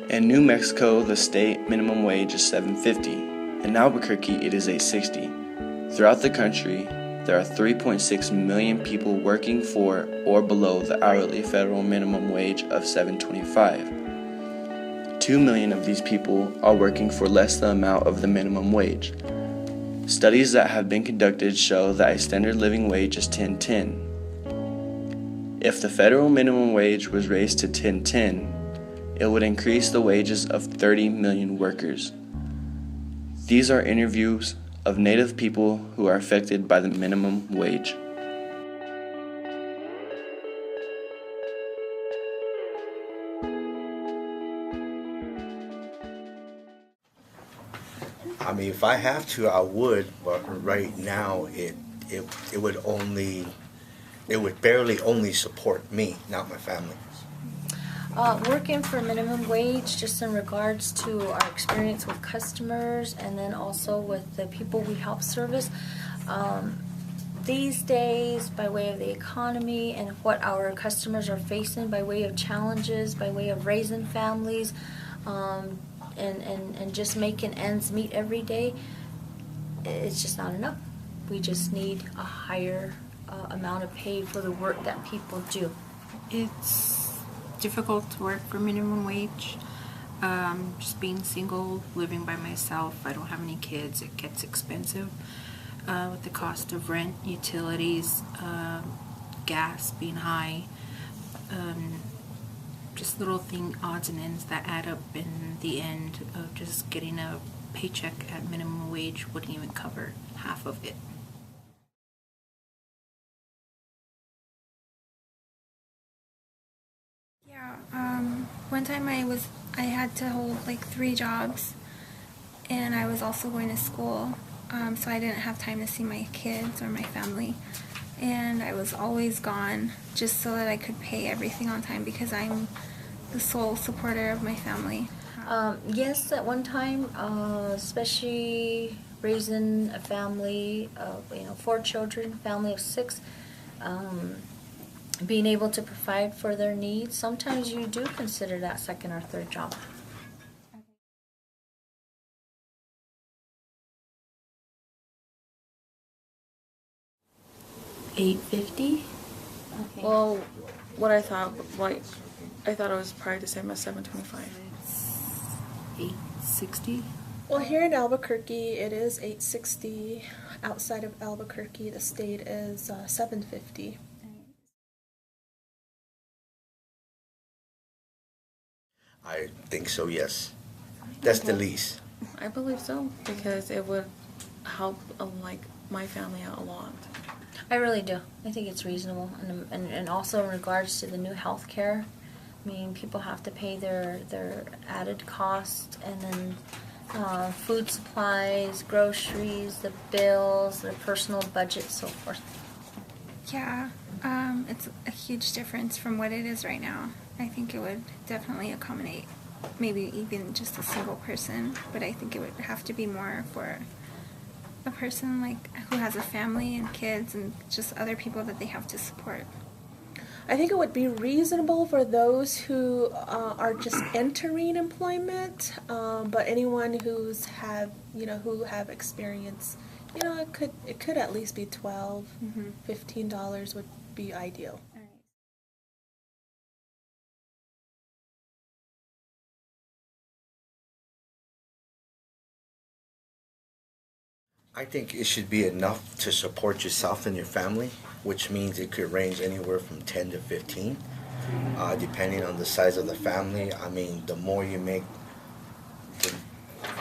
In New Mexico, the state minimum wage is $7.50. In Albuquerque, it is $8.60. Throughout the country, there are 3.6 million people working for or below the hourly federal minimum wage of $7.25. 2 million of these people are working for less than the amount of the minimum wage. Studies that have been conducted show that a standard living wage is $10.10. If the federal minimum wage was raised to $10.10, it would increase the wages of 30 million workers. These are interviews of Native people who are affected by the minimum wage. I mean, if I have to, I would, but right now it would barely only support me, not my family. Working for minimum wage, just in regards to our experience with customers and then also with the people we help service. These days, by way of the economy and what our customers are facing by way of challenges, by way of raising families, and just making ends meet every day, it's just not enough. We just need a higher amount of pay for the work that people do. It's difficult to work for minimum wage. Just being single, living by myself, I don't have any kids, it gets expensive with the cost of rent, utilities, gas being high, just little odds and ends that add up in the end of just getting a paycheck at minimum wage wouldn't even cover half of it. Yeah, one time I had to hold like 3 jobs, and I was also going to school, so I didn't have time to see my kids or my family, and I was always gone just so that I could pay everything on time because I'm the sole supporter of my family. Yes, at one time, especially raising a family of 4 children, family of 6, being able to provide for their needs, sometimes you do consider that second or third job. $8.50. Okay. Well, what I thought it was probably the same as $7.25. $8.60. Well, here in Albuquerque, it is $8.60. Outside of Albuquerque, the state is $7.50. I think so, yes. That's the least. I believe so, because it would help like my family out a lot. I really do. I think it's reasonable, and also in regards to the new health care, I mean, people have to pay their added cost, and then food supplies, groceries, the bills, their personal budget, so forth. Yeah, it's a huge difference from what it is right now. I think it would definitely accommodate maybe even just a single person, but I think it would have to be more for a person like who has a family and kids and just other people that they have to support. I think it would be reasonable for those who are just entering employment, but anyone who have experience, it could at least be $12, $15 would be ideal. I think it should be enough to support yourself and your family, which means it could range anywhere from 10 to 15, depending on the size of the family. I mean, the more you make,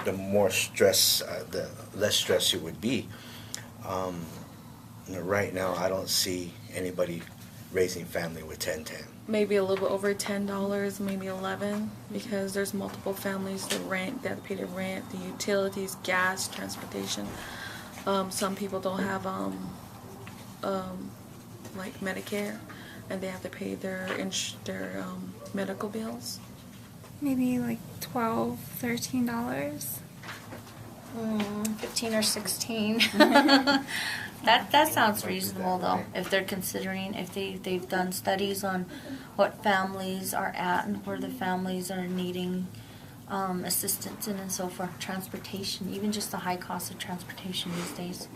the more stress, the less stress it would be. Right now, I don't see anybody raising family with 10-10. Maybe a little bit over $10, maybe $11, because there's multiple families, the rent, they have to pay the rent, the utilities, gas, transportation. Some people don't have like Medicare, and they have to pay their medical bills. Maybe like $12, $13. 15 or 16. That sounds reasonable though. If they're considering, if they've done studies on what families are at and where the families are needing assistance and so forth, transportation, even just the high cost of transportation these days.